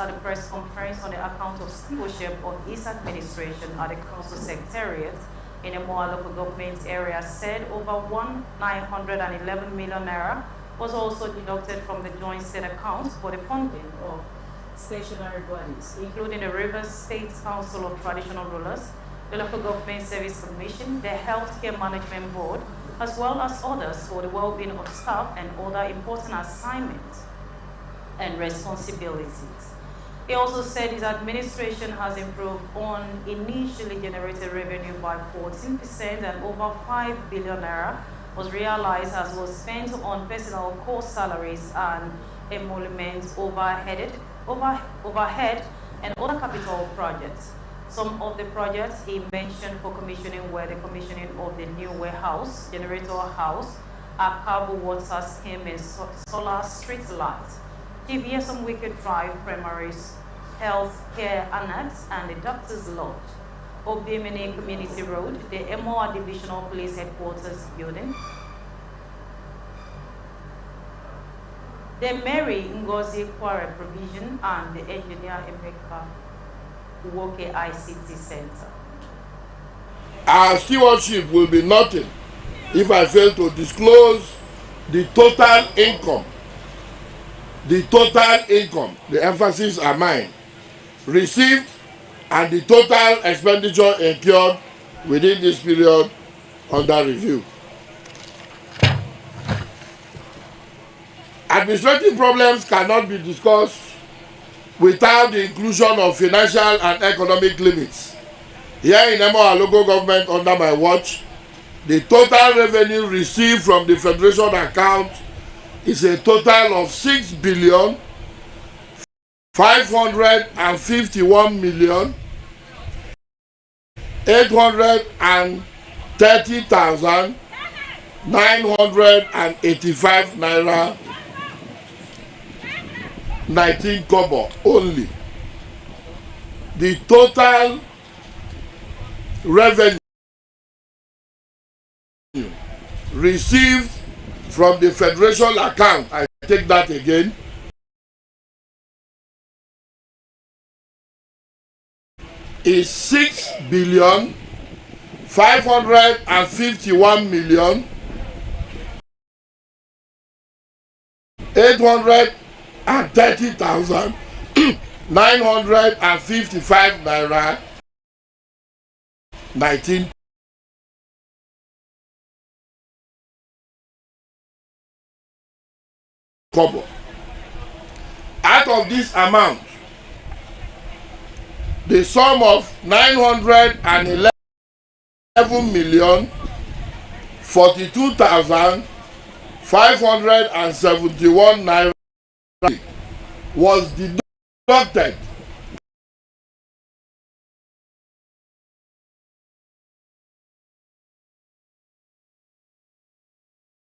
at the press conference on the account of stewardship of his administration at the council secretariat in the Moa local government area said over 911 million naira was also deducted from the joint state account for the funding of stationary bodies, including the Rivers State Council of Traditional Rulers, the Local Government Service Commission, the Healthcare Management Board, as well as others for the well-being of staff and other important assignments and responsibilities. He also said his administration has improved on initially generated revenue by 14% and over 5 billion naira was realized as was spent on personal core salaries and emoluments, overhead and other capital projects. Some of the projects he mentioned for commissioning were the commissioning of the new warehouse, generator house, a carbon water scheme and solar street lights, TVS on Wicked Drive Primaries, Health Care Annex and the Doctor's Lodge, Obimini Community Road, the MOA Divisional Police Headquarters Building, the Mary Ngozi Kware Provision and the Engineer Emeka Woke ICT Center. Our stewardship will be nothing if I fail to disclose the total income. The total income, the emphasis are mine, received and the total expenditure incurred within this period under review. Administrative problems cannot be discussed without the inclusion of financial and economic limits. Here in Emoa local government under my watch, the total revenue received from the Federation account is a total of 6,551,830,985 naira 19 kobo only. The total revenue received from the Federation account, I take that again, is 6,551,830,955 naira 19 kobo. Out of this amount, the sum of 911,42,571 naira was deducted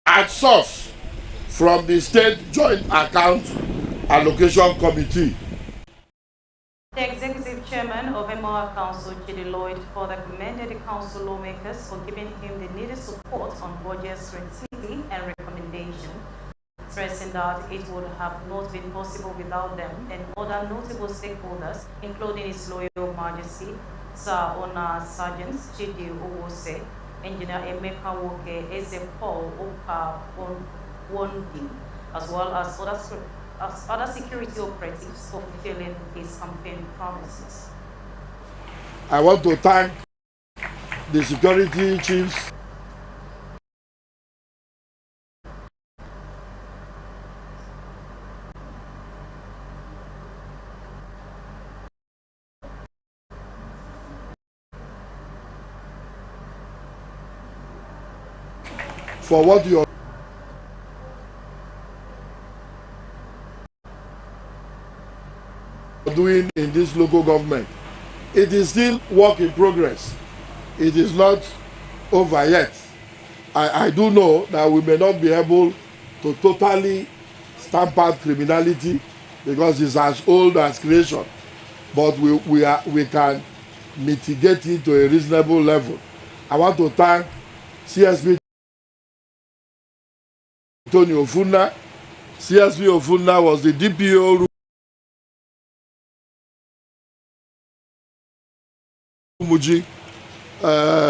at source from the State Joint Account Allocation Committee. The Executive Chairman of Emoa Council, Chidi Lloyd, further commended the council lawmakers for giving him the needed support on budget stringency and recommendation, stressing that it would have not been possible without them and other notable stakeholders, including His Royal Majesty, Sir Ona Sergeant Chidi Owose, Engineer Emeka Woke, Eze Paul Oka Wondi, as well as other security operatives for fulfilling his campaign promises. I want to thank the security chiefs, for what you are doing in this local government. It is still work in progress. It is not over yet. I do know that we may not be able to totally stamp out criminality because it's as old as creation, but we can mitigate it to a reasonable level. I want to thank CSP Tony Ofuna. CSP Ofuna was the DPO Muji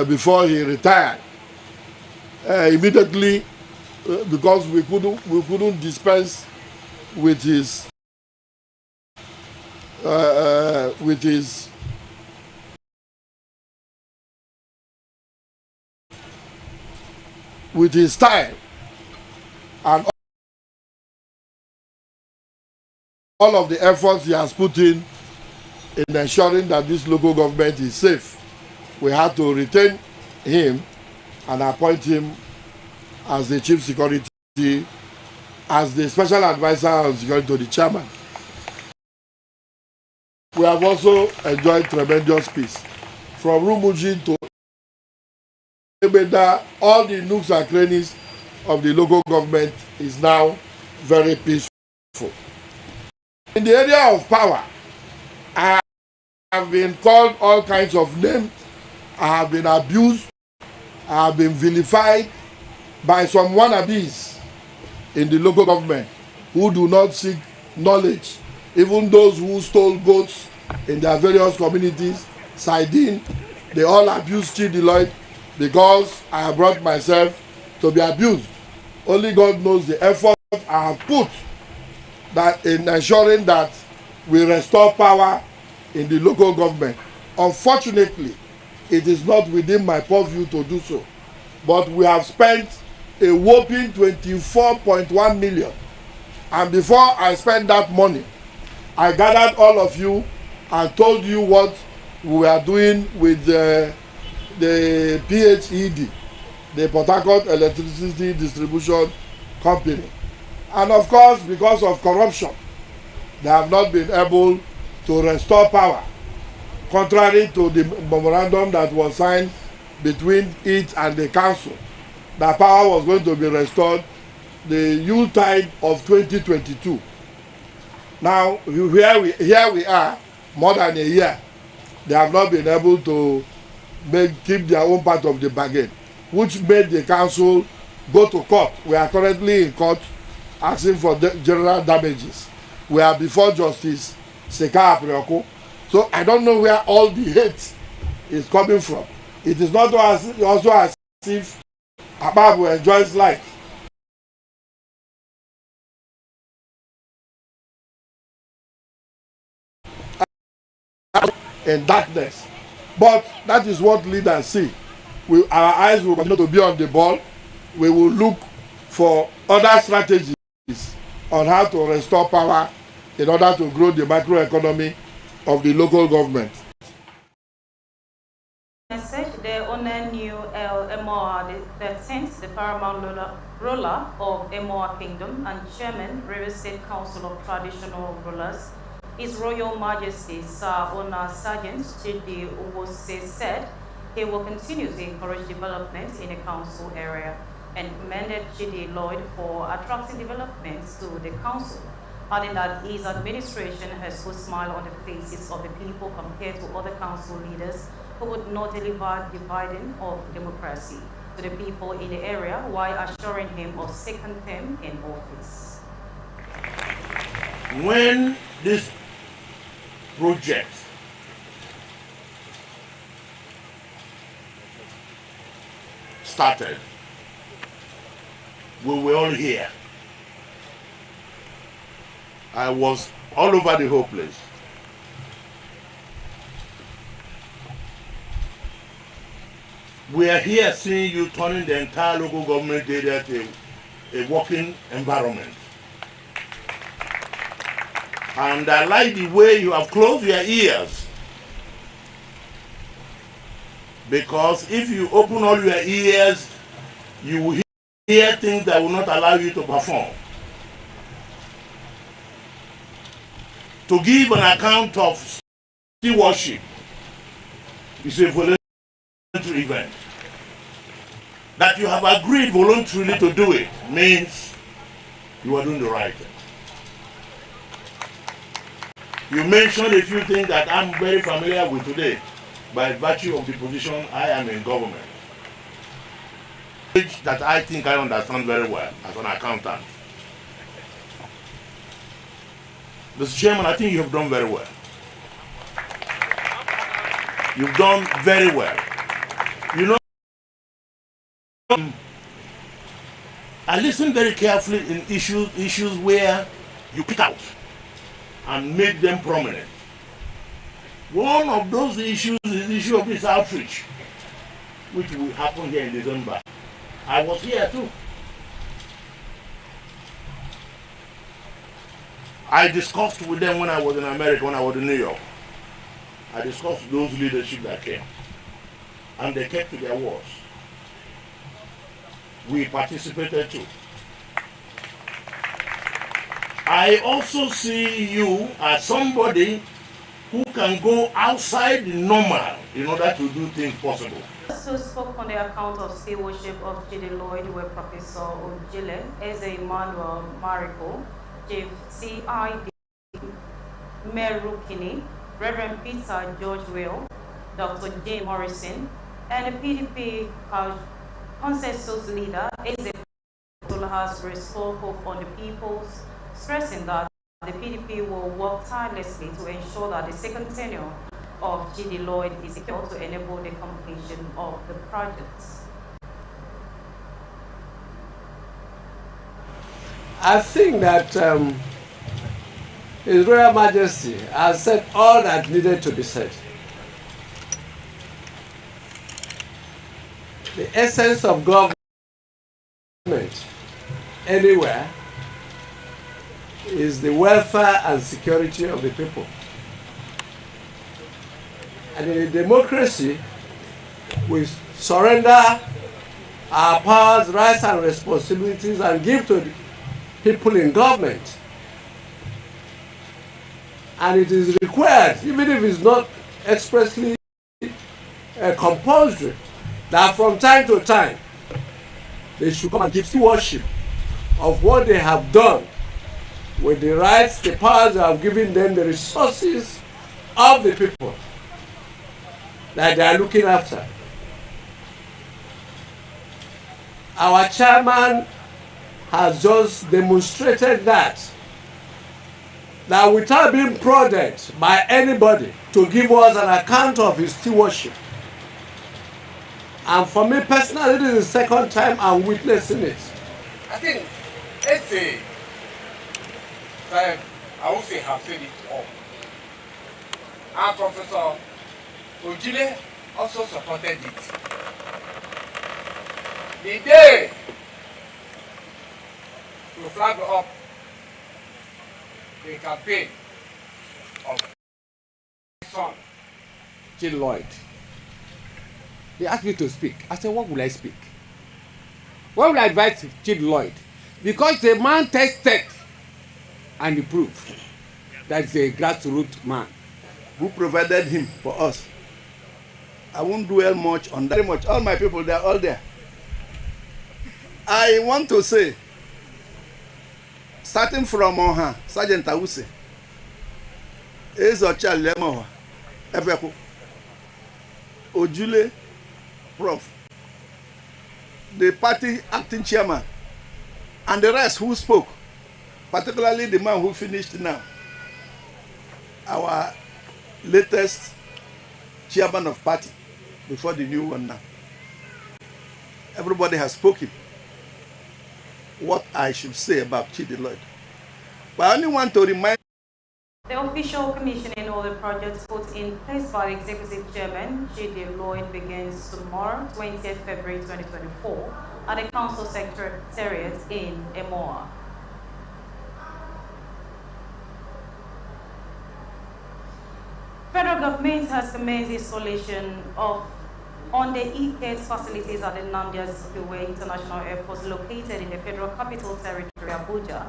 before he retired. Immediately, because we couldn't dispense with his with his style and all of the efforts he has put in ensuring that this local government is safe. We had to retain him and appoint him as the chief security, as the special advisor on security to the chairman. We have also enjoyed tremendous peace. From Rumuji to Ebeda, all the nooks and crannies of the local government is now very peaceful. In the area of power, I have been called all kinds of names. I have been abused. I have been vilified by some wannabes in the local government who do not seek knowledge. Even those who stole goats in their various communities, Sidin, they all abused Chidi Lloyd because I have brought myself to be abused. Only God knows the effort I have put that in ensuring that we restore power in the local government. Unfortunately, it is not within my purview to do so. But we have spent a whopping 24.1 million. And before I spent that money, I gathered all of you and told you what we are doing with the PHED, the Port Harcourt Electricity Distribution Company. And of course, because of corruption, they have not been able to restore power, contrary to the memorandum that was signed between it and the council, that power was going to be restored the Yuletide of 2022. Now, here we are, more than a year, they have not been able to keep their own part of the bargain, which made the council go to court. We are currently in court asking for general damages. We are before Justice Seka Aprioko. So I don't know where all the hate is coming from. It is not also as if Ababu enjoys life. In darkness. But that is what leaders see. Our eyes will continue to be on the ball. We will look for other strategies on how to restore power in order to grow the microeconomy of the local government. The owner new MOR, the 13th, the paramount ruler of MOR Kingdom and chairman, River State Council of Traditional Rulers, His Royal Majesty Sir Ona Sergeant Chidi Owose said he will continue to encourage development in the council area and commended Chidi Lloyd for attracting developments to the council, adding that his administration has put a smile on the faces of the people compared to other council leaders who would not deliver dividend of democracy to the people in the area while assuring him of second term in office. When this project started, we were all here. I was all over the whole place. We are here seeing you turning the entire local government area to a working environment. And I like the way you have closed your ears. Because if you open all your ears, you will hear things that will not allow you to perform. To give an account of stewardship is a voluntary event. That you have agreed voluntarily to do it means you are doing the right thing. You mentioned a few things that I'm very familiar with today by virtue of the position I am in government, which that I think I understand very well as an accountant. Mr. Chairman, I think you have done very well. You've done very well. You know, I listen very carefully in issues where you pick out and make them prominent. One of those issues is the issue of this outreach, which will happen here in December. I was here too. I discussed with them when I was in America, when I was in New York. I discussed those leadership that came. And they kept to their words. We participated too. I also see you as somebody who can go outside the normal in order to do things possible. Also spoke on the account of stewardship of J.D. Lloyd were Professor Ojile, Eze Emmanuel Mariko, Chief C.I.D. Merukini, Reverend Peter George Will, Dr. Jane Morrison, and the PDP consensus leader, Eze has restored hope on the peoples, stressing that the PDP will work tirelessly to ensure that the second tenure of J.D. Lloyd is secure to enable the completion of the projects. I think that His Royal Majesty has said all that needed to be said. The essence of government anywhere is the welfare and security of the people. And in a democracy, we surrender our powers, rights, and responsibilities and give to the people in government. And it is required, even if it's not expressly compulsory, that from time to time they should come and give stewardship of what they have done with the rights, the powers they have given them, the resources of the people that they are looking after. Our chairman has just demonstrated that without being prodded by anybody to give us an account of his stewardship. And for me personally, this is the second time I'm witnessing it. I think it's I would say have said it all. And Professor Ojile also supported it. The day to flag up the campaign of his son, J.D. Lloyd, they asked me to speak. I said, what will I speak? Why will I advise J.D. Lloyd? Because the man tested and he proved that he's a grassroots man who provided him for us. I won't dwell much on that. Very much. All my people, they are all there. I want to say, starting from Sergeant Awuse, Ezocha Lemowa, Efeku, Ojule, Prof, the party acting chairman, and the rest who spoke, particularly the man who finished now, our latest chairman of party before the new one now. Everybody has spoken what I should say about J.D. Lloyd. But I only want to remind the official commissioning of the projects put in place by the Executive Chairman, J.D. Lloyd, begins tomorrow, 20th February 2024, at the Council Secretariat in Emoa. Federal government has commenced installation of on the e-gates facilities at the Nnamdi Azikiwe International Airport located in the Federal Capital Territory, Abuja.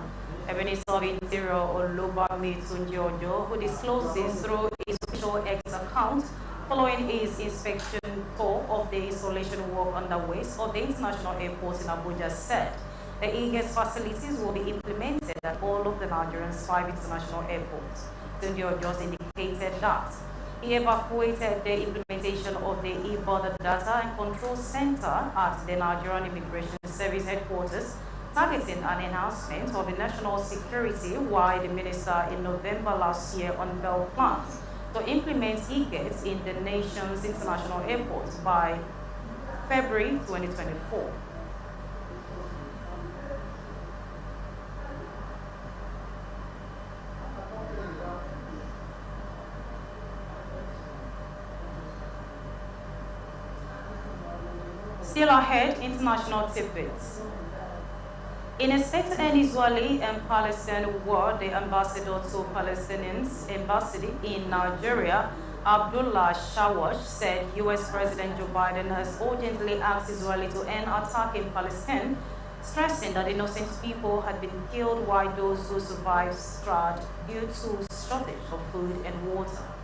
A Minister of Interior Olubami Tunji-Ojo, who disclosed this through his official X account following his inspection tour of the installation work underway of the International Airport in Abuja, said the e-gates facilities will be implemented at all of the Nigerian's 5 international airports. Tunji-Ojo indicated that he evacuated the implementation of the e-border data and control center at the Nigerian Immigration Service headquarters, targeting an enhancement of the national security, while the minister in November last year unveiled plans to implement e-gates in the nation's international airports by February 2024. Still ahead, international tidbits. In a statement to end Israeli and Palestinian war, the ambassador to Palestinians embassy in Nigeria, Abdullah Shawash, said U.S. President Joe Biden has urgently asked Israel to end attacking Palestine, stressing that innocent people had been killed while those who survived struggled due to shortage of food and water.